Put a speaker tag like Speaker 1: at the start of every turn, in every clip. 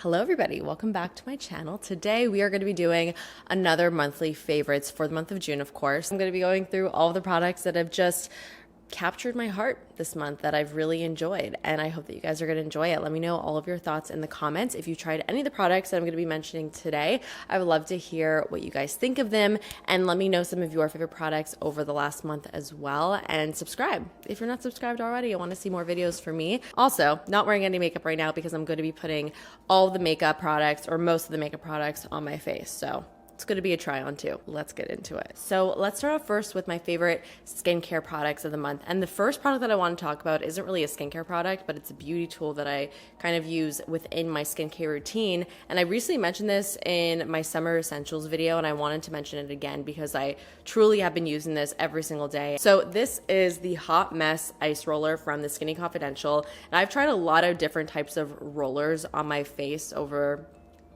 Speaker 1: Hello everybody, welcome back to my channel. Today we are going to be doing another monthly favorites for the month of June, of course. I'm going to be going through all of the products that have just captured my heart this month that I've really enjoyed, and I hope that you guys are going to enjoy it. Let me know all of your thoughts in the comments. If you tried any of the products that I'm going to be mentioning today, I would love to hear what you guys think of them, and let me know some of your favorite products over the last month as well, and subscribe. If you're not subscribed already, I want to see more videos from me. Also, not wearing any makeup right now because I'm going to be putting all the makeup products, or most of the makeup products, on my face, so it's going to be a try on too. Let's get into it. So let's start off first with my favorite skincare products of the month. And the first product that I want to talk about isn't really a skincare product, but it's a beauty tool that I kind of use within my skincare routine. And I recently mentioned this in my summer essentials video, and I wanted to mention it again because I truly have been using this every single day. So this is the Hot Mess Ice Roller from the Skinny Confidential. And I've tried a lot of different types of rollers on my face over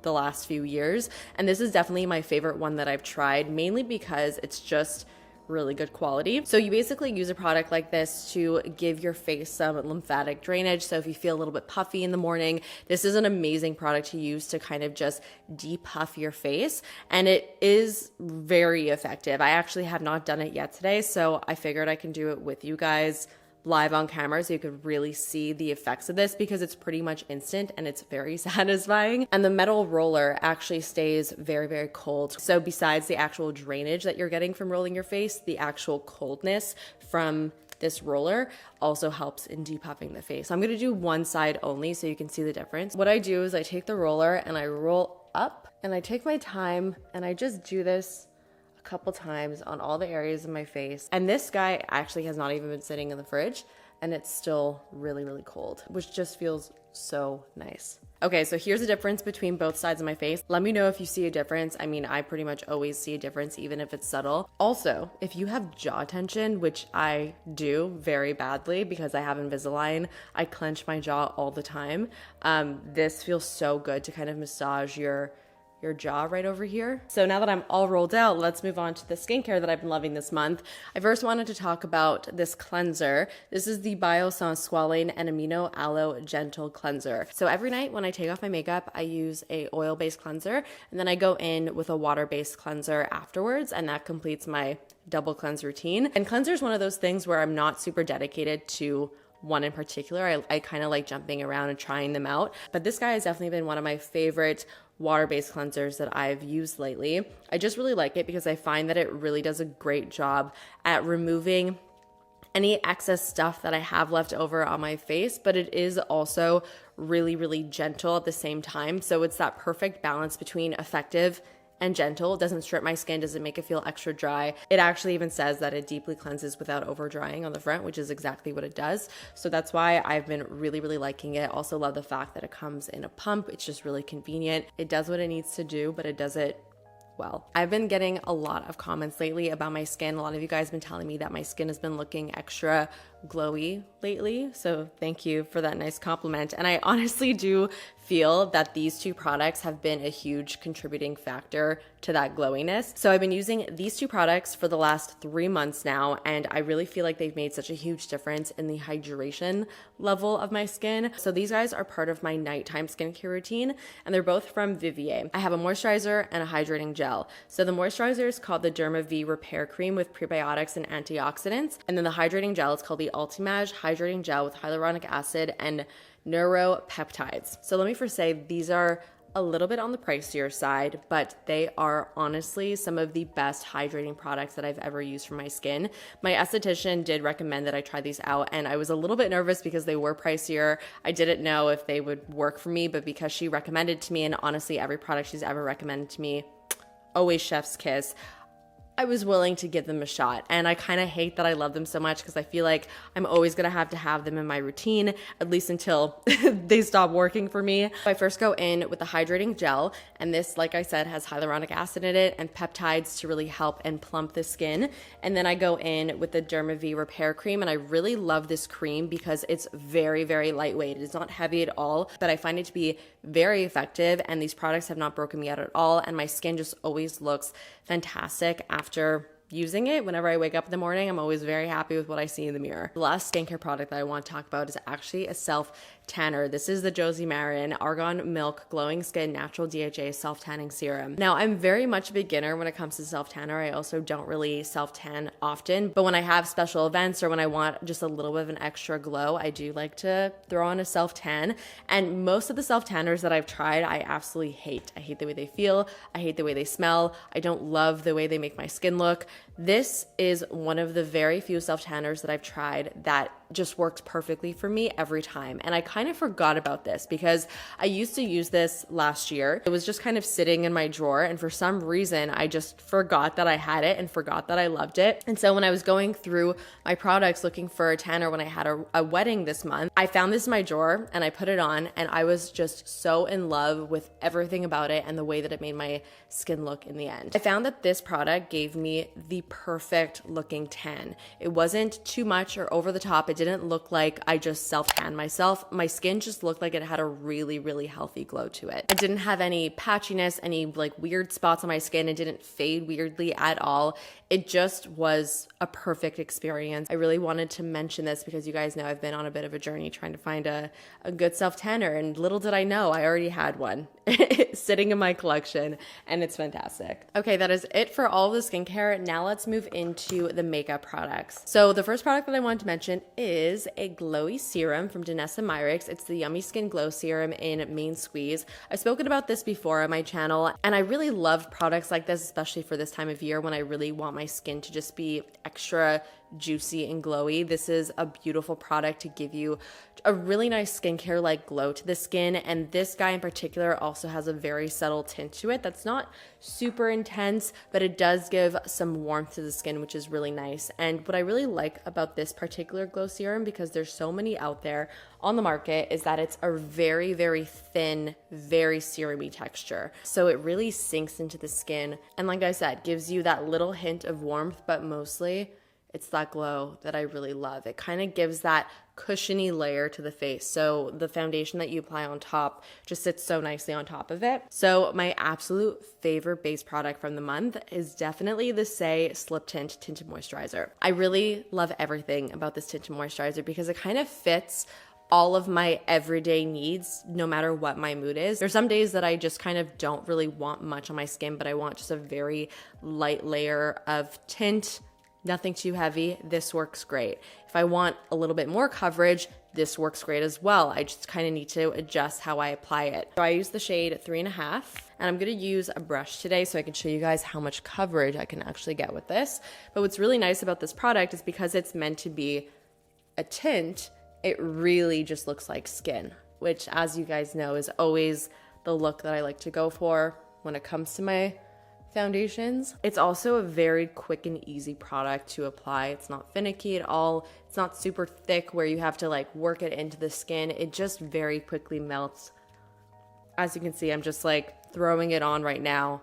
Speaker 1: the last few years, and this is definitely my favorite one that I've tried, mainly because it's just really good quality. So you basically use a product like this to give your face some lymphatic drainage. So if you feel a little bit puffy in the morning, this is an amazing product to use to kind of just depuff your face, and it is very effective. I actually have not done it yet today, so I figured I can do it with you guys live on camera so you could really see the effects of this, because it's pretty much instant and it's very satisfying. And the metal roller actually stays very, very cold. So besides the actual drainage that you're getting from rolling your face, the actual coldness from this roller also helps in depuffing the face. So I'm going to do one side only so you can see the difference. What I do is I take the roller and I roll up, and I take my time and I just do this couple times on all the areas of my face. And this guy actually has not even been sitting in the fridge, and it's still really, really cold, which just feels so nice. Okay, so here's the difference between both sides of my face. Let me know if you see a difference. I mean, I pretty much always see a difference, even if it's subtle. Also, if you have jaw tension, which I do very badly because I have Invisalign, I clench my jaw all the time. This feels so good to kind of massage your jaw right over here. So now that I'm all rolled out, let's move on to the skincare that I've been loving this month. I first wanted to talk about this cleanser. This is the Bio Sans Squalane and Amino Aloe Gentle Cleanser. So every night when I take off my makeup, I use a oil-based cleanser, and then I go in with a water-based cleanser afterwards, and that completes my double cleanse routine. And cleanser is one of those things where I'm not super dedicated to one in particular. I kind of like jumping around and trying them out, but this guy has definitely been one of my favorite water-based cleansers that I've used lately. I just really like it because I find that it really does a great job at removing any excess stuff that I have left over on my face, but it is also really, really gentle at the same time. So it's that perfect balance between effective and gentle. It doesn't strip my skin, doesn't make it feel extra dry. It actually even says that it deeply cleanses without over drying on the front, which is exactly what it does. So that's why I've been really, really liking it. Also love the fact that it comes in a pump. It's just really convenient. It does what it needs to do, but it does it well. I've been getting a lot of comments lately about my skin. A lot of you guys have been telling me that my skin has been looking extra glowy lately. So thank you for that nice compliment. And I honestly do feel that these two products have been a huge contributing factor to that glowiness. So I've been using these two products for the last 3 months now, and I really feel like they've made such a huge difference in the hydration level of my skin. So these guys are part of my nighttime skincare routine, and they're both from Vivier. I have a moisturizer and a hydrating gel. So the moisturizer is called the Derma-V Repair Cream with prebiotics and antioxidants, and then the hydrating gel is called the Ultimage Hydrating Gel with hyaluronic acid and neuropeptides. So let me first say these are a little bit on the pricier side, but they are honestly some of the best hydrating products that I've ever used for my skin. My esthetician did recommend that I try these out, and I was a little bit nervous because they were pricier. I didn't know if they would work for me, but because she recommended to me, and honestly every product she's ever recommended to me, always chef's kiss, I was willing to give them a shot. And I kind of hate that I love them so much because I feel like I'm always going to have them in my routine, at least until they stop working for me. I first go in with the hydrating gel, and this, like I said, has hyaluronic acid in it and peptides to really help and plump the skin. And then I go in with the Derma-V Repair Cream, and I really love this cream because it's very, very lightweight. It's not heavy at all, but I find it to be very effective, and these products have not broken me out at all, and my skin just always looks fantastic after using it. Whenever I wake up in the morning, I'm always very happy with what I see in the mirror. The last skincare product that I want to talk about is actually a self tanner. This is the Josie Maran Argan Milk Glowing Skin Natural DHA Self Tanning Serum. Now, I'm very much a beginner when it comes to self tanner. I also don't really self tan often, but when I have special events or when I want just a little bit of an extra glow, I do like to throw on a self tan. And most of the self tanners that I've tried, I absolutely hate. I hate the way they feel. I hate the way they smell. I don't love the way they make my skin look. This is one of the very few self tanners that I've tried that just works perfectly for me every time. And I kind of forgot about this because I used to use this last year. It was just kind of sitting in my drawer, and for some reason I just forgot that I had it and forgot that I loved it. And so when I was going through my products looking for a tanner when I had a wedding this month, I found this in my drawer and I put it on, and I was just so in love with everything about it and the way that it made my skin look in the end. I found that this product gave me the perfect looking tan. It wasn't too much or over the top. It didn't look like I just self-tanned myself. My skin just looked like it had a really, really healthy glow to it. It didn't have any patchiness, any like weird spots on my skin. It didn't fade weirdly at all. It just was a perfect experience. I really wanted to mention this because you guys know I've been on a bit of a journey trying to find a good self-tanner, and little did I know I already had one sitting in my collection, and it's fantastic. Okay, that is it for all of the skincare. Now let's move into the makeup products. So the first product that I wanted to mention is a glowy serum from Danessa Myricks. It's the Yummy Skin Glow Serum in Main Squeeze. I've spoken about this before on my channel, and I really love products like this, especially for this time of year when I really want my skin to just be extra juicy and glowy. This is a beautiful product to give you a really nice skincare like glow to the skin, and this guy in particular also has a very subtle tint to it that's not super intense, but it does give some warmth to the skin, which is really nice. And what I really like about this particular glow serum, because there's so many out there on the market, is that it's a very, very thin, very serum-y texture. So it really sinks into the skin, and like I said, gives you that little hint of warmth, but mostly it's that glow that I really love. It kind of gives that cushiony layer to the face. So the foundation that you apply on top just sits so nicely on top of it. So my absolute favorite base product from the month is definitely the Say Slip Tint Tinted Moisturizer. I really love everything about this tinted moisturizer because it kind of fits all of my everyday needs, no matter what my mood is. There's some days that I just kind of don't really want much on my skin, but I want just a very light layer of tint. Nothing too heavy. This works great. If I want a little bit more coverage, this works great as well. I just kind of need to adjust how I apply it. So I use the shade 3.5, and I'm going to use a brush today so I can show you guys how much coverage I can actually get with this. But what's really nice about this product is because it's meant to be a tint, it really just looks like skin, which, as you guys know, is always the look that I like to go for when it comes to my foundations. It's also a very quick and easy product to apply. It's not finicky at all. It's not super thick where you have to like work it into the skin. It just very quickly melts. As you can see, I'm just like throwing it on right now,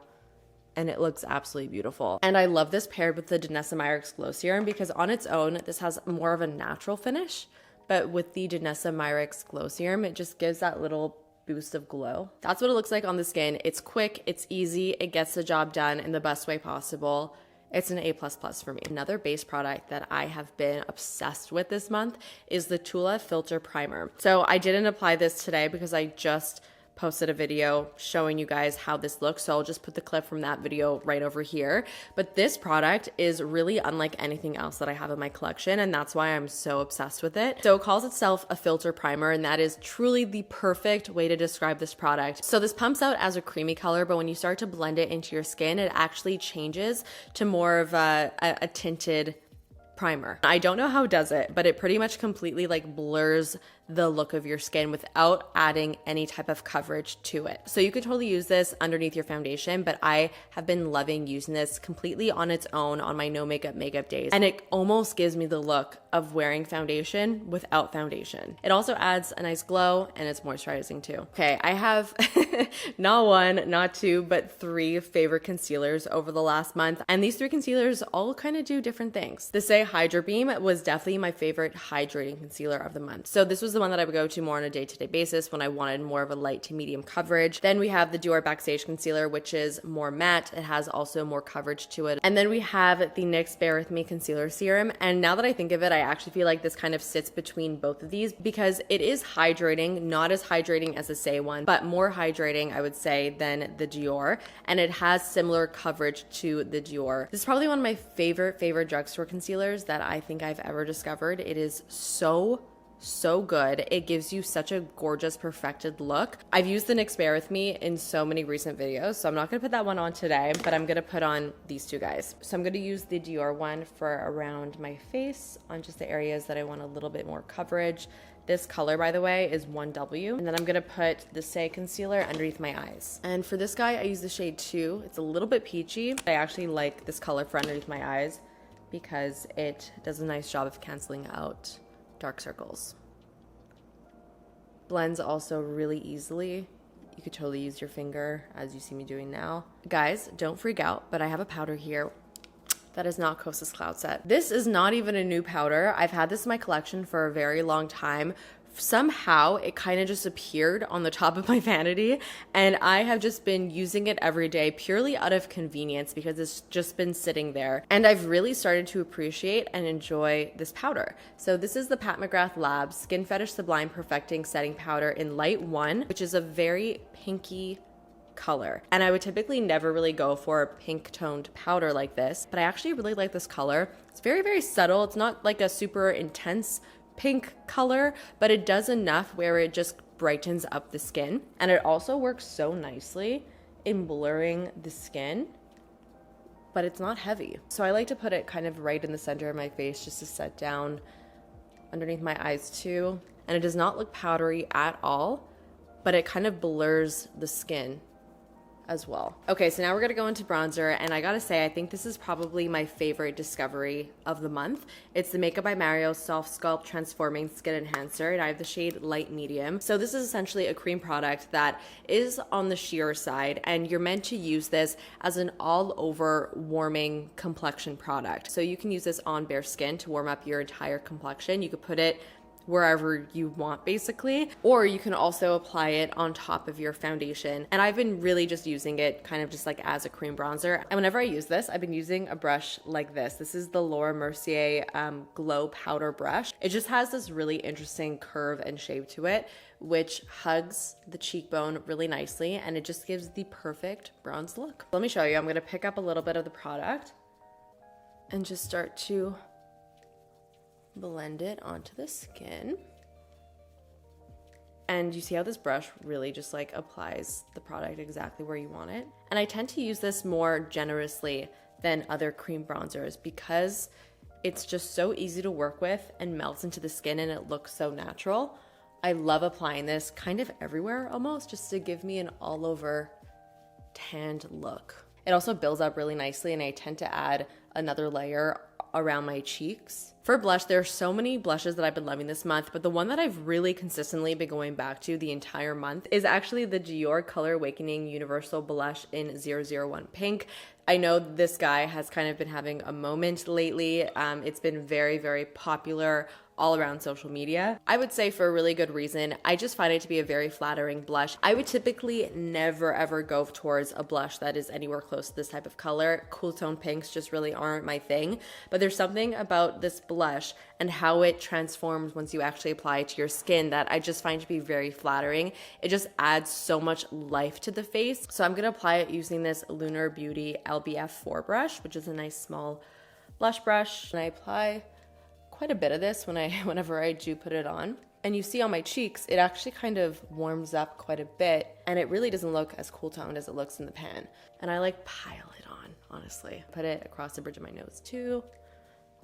Speaker 1: and it looks absolutely beautiful. And I love this paired with the Danessa Myricks Glow Serum because on its own, this has more of a natural finish, but with the Danessa Myricks Glow Serum, it just gives that little boost of glow. That's what it looks like on the skin. It's quick, it's easy, it gets the job done in the best way possible. It's an A++ for me. Another base product that I have been obsessed with this month is the Tula Filter Primer. So I didn't apply this today because I just posted a video showing you guys how this looks, so I'll just put the clip from that video right over here. But this product is really unlike anything else that I have in my collection, and that's why I'm so obsessed with it. So it calls itself a filter primer, and that is truly the perfect way to describe this product. So this pumps out as a creamy color, but when you start to blend it into your skin, it actually changes to more of a tinted primer. I don't know how it does it, but it pretty much completely like blurs the look of your skin without adding any type of coverage to it. So you could totally use this underneath your foundation, but I have been loving using this completely on its own on my no makeup days. And it almost gives me the look of wearing foundation without foundation. It also adds a nice glow, and it's moisturizing too. Okay, I have not one, not two, but 3 favorite concealers over the last month. And these 3 concealers all kind of do different things. The Say Hydra Beam was definitely my favorite hydrating concealer of the month. So this was the one that I would go to more on a day-to-day basis when I wanted more of a light to medium coverage. Then we have the Dior Backstage Concealer, which is more matte. It has also more coverage to it. And then we have the NYX Bare With Me Concealer Serum. And now that I think of it, I actually feel like this kind of sits between both of these because it is hydrating, not as hydrating as the Say one, but more hydrating, I would say, than the Dior. And it has similar coverage to the Dior. This is probably one of my favorite drugstore concealers that I think I've ever discovered. It is so good. It gives you such a gorgeous, perfected look. I've used the NYX Bare With Me in so many recent videos, so I'm not gonna put that one on today, but I'm gonna put on these two guys. So I'm gonna use the Dior one for around my face on just the areas that I want a little bit more coverage. This color, by the way, is 1W. And then I'm gonna put the Say concealer underneath my eyes. And for this guy, I use the shade 2. It's a little bit peachy. I actually like this color for underneath my eyes because it does a nice job of canceling out dark circles. Blends also really easily. You could totally use your finger as you see me doing now. Guys, don't freak out, but I have a powder here that is not Kosas Cloud Set. This is not even a new powder. I've had this in my collection for a very long time. Somehow it kind of just appeared on the top of my vanity, and I have just been using it every day purely out of convenience because it's just been sitting there. And I've really started to appreciate and enjoy this powder. So this is the Pat McGrath Labs Skin Fetish Sublime Perfecting Setting Powder in Light 1, which is a very pinky color. And I would typically never really go for a pink toned powder like this, but I actually really like this color. It's very subtle. It's not like a super intense pink color, but it does enough where it just brightens up the skin. And it also works so nicely in blurring the skin, but it's not heavy. So I like to put it kind of right in the center of my face just to set down underneath my eyes too. And it does not look powdery at all, but it kind of blurs the skin as well. Okay, so now we're gonna go into bronzer, and I gotta say, I think this is probably my favorite discovery of the month. It's the Makeup by Mario Soft Sculpt Transforming Skin Enhancer, and I have the shade Light Medium. So this is essentially a cream product that is on the sheer side, and you're meant to use this as an all-over warming complexion product. So you can use this on bare skin to warm up your entire complexion. You could put it wherever you want basically, or you can also apply it on top of your foundation. And I've been really just using it kind of just like as a cream bronzer. And whenever I use this, I've been using a brush like this. This is the Laura Mercier Glow Powder Brush. It just has this really interesting curve and shape to it, which hugs the cheekbone really nicely, and it just gives the perfect bronze look. Let me show you. I'm gonna pick up a little bit of the product and just start to blend it onto the skin. And you see how this brush really just like applies the product exactly where you want it. And I tend to use this more generously than other cream bronzers because it's just so easy to work with and melts into the skin, and it looks so natural. I love applying this kind of everywhere almost, just to give me an all over tanned look. It also builds up really nicely, and I tend to add another layer around my cheeks. For blush, there are so many blushes that I've been loving this month, but the one that I've really consistently been going back to the entire month is actually the Dior Color Awakening Universal Blush in 001 Pink. I know this guy has kind of been having a moment lately. It's been very popular all around social media. I would say for a really good reason. I just find it to be a very flattering blush. I would typically never ever go towards a blush that is anywhere close to this type of color. Cool tone pinks just really aren't my thing, but there's something about this blush and how it transforms once you actually apply it to your skin that I just find to be very flattering. It just adds so much life to the face. So I'm gonna apply it using this Lunar Beauty LBF 4 brush, which is a nice small blush brush. And I apply quite a bit of this whenever I do put it on. And you see on my cheeks, it actually kind of warms up quite a bit, and it really doesn't look as cool toned as it looks in the pan. And I like pile it on, honestly. Put it across the bridge of my nose too.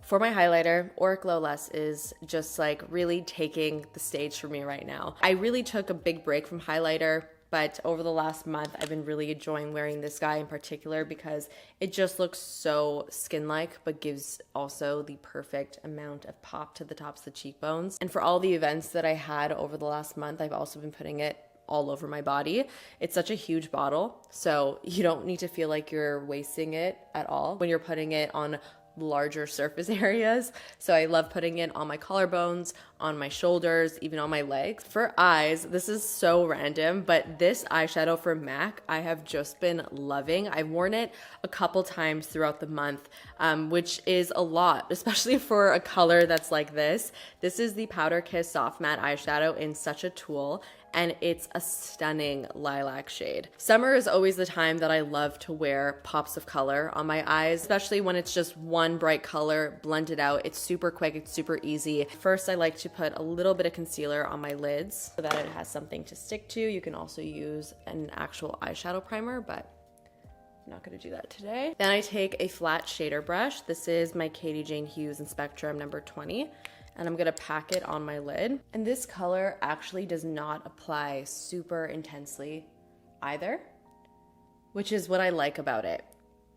Speaker 1: For my highlighter, Auric Glow Less is just like really taking the stage for me right now. I really took a big break from highlighter, but over the last month, I've been really enjoying wearing this guy in particular because it just looks so skin-like, but gives also the perfect amount of pop to the tops of the cheekbones. And for all the events that I had over the last month, I've also been putting it all over my body. It's such a huge bottle, so you don't need to feel like you're wasting it at all when you're putting it on larger surface areas. So I love putting it on my collarbones, on my shoulders, even on my legs. For eyes, this is so random, but this eyeshadow from MAC, I have just been loving. I've worn it a couple times throughout the month, which is a lot, especially for a color that's like this. This is the Powder Kiss Soft Matte Eyeshadow in Such a Tool, and it's a stunning lilac shade. Summer is always the time that I love to wear pops of color on my eyes, especially when it's just one bright color blended out. It's super quick, it's super easy. First, I like to put a little bit of concealer on my lids so that it has something to stick to. You can also use an actual eyeshadow primer, but I'm not gonna do that today. Then I take a flat shader brush. This is my Katie Jane Hughes in Spectrum number 20. And I'm gonna pack it on my lid. And this color actually does not apply super intensely either, which is what I like about it,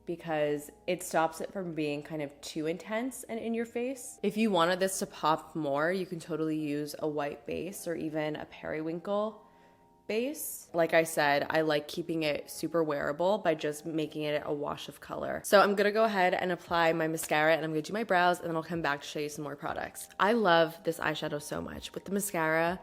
Speaker 1: because it stops it from being kind of too intense and in your face. If you wanted this to pop more, you can totally use a white base or even a periwinkle base. Like I said, I like keeping it super wearable by just making it a wash of color. So I'm gonna go ahead and apply my mascara, and I'm gonna do my brows, and then I'll come back to show you some more products. I love this eyeshadow so much. With the mascara,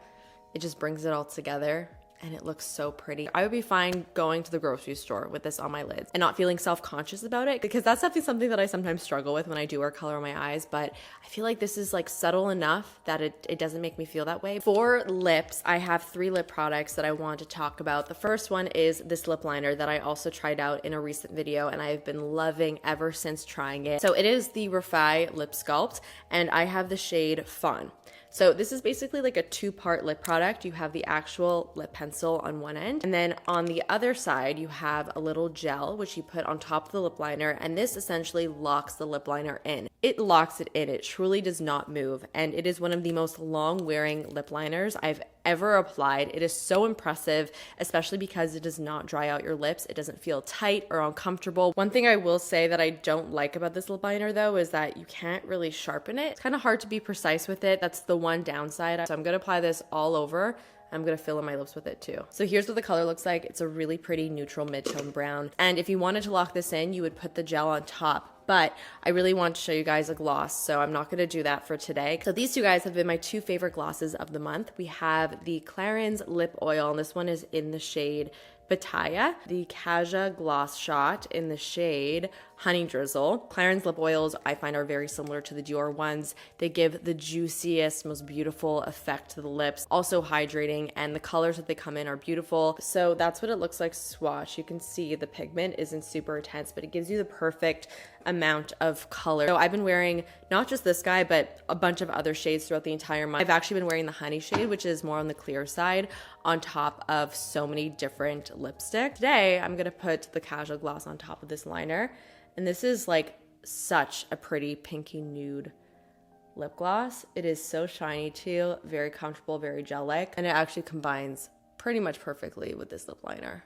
Speaker 1: it just brings it all together, and it looks so pretty. I would be fine going to the grocery store with this on my lids and not feeling self-conscious about it, because that's something that I sometimes struggle with when I do wear color on my eyes, but I feel like this is like subtle enough that it doesn't make me feel that way. For lips, I have 3 lip products that I want to talk about. The first one is this lip liner that I also tried out in a recent video, and I've been loving ever since trying it. So it is the Refi Lip Sculpt, and I have the shade Fawn. So this is basically like a 2-part lip product. You have the actual lip pencil on one end, and then on the other side, you have a little gel, which you put on top of the lip liner, and this essentially locks the lip liner in. It locks it in. It truly does not move, and it is one of the most long-wearing lip liners I've ever applied. It is so impressive, especially because it does not dry out your lips. It doesn't feel tight or uncomfortable. One thing I will say that I don't like about this lip liner though is that you can't really sharpen it. It's kind of hard to be precise with it. That's the one downside. So I'm gonna apply this all over. I'm gonna fill in my lips with it too. So here's what the color looks like. It's a really pretty neutral mid-tone brown. And if you wanted to lock this in, you would put the gel on top. But I really want to show you guys a gloss, so I'm not gonna do that for today. So these two guys have been my 2 favorite glosses of the month. We have the Clarins Lip Oil, and this one is in the shade Bataya, the Kaja Gloss Shot in the shade Honey Drizzle. Clarins lip oils I find are very similar to the Dior ones. They give the juiciest, most beautiful effect to the lips, also hydrating, and the colors that they come in are beautiful. So that's what it looks like swatch. You can see the pigment isn't super intense, but it gives you the perfect amount of color. So I've been wearing not just this guy, but a bunch of other shades throughout the entire month. I've actually been wearing the honey shade, which is more on the clear side, on top of so many different lipsticks. Today, I'm gonna put the Casual Gloss on top of this liner. And this is like such a pretty pinky nude lip gloss. It is so shiny too, very comfortable, very gel-like, and it actually combines pretty much perfectly with this lip liner.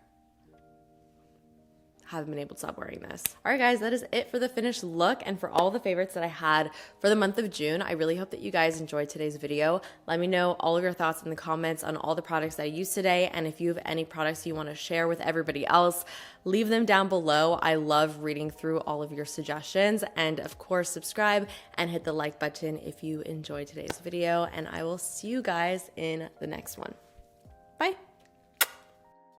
Speaker 1: Haven't been able to stop wearing this. All right, guys, that is it for the finished look and for all the favorites that I had for the month of June. I really hope that you guys enjoyed today's video. Let me know all of your thoughts in the comments on all the products that I used today, and if you have any products you want to share with everybody else, leave them down below. I love reading through all of your suggestions, and of course, subscribe and hit the like button if you enjoyed today's video, and I will see you guys in the next one. Bye.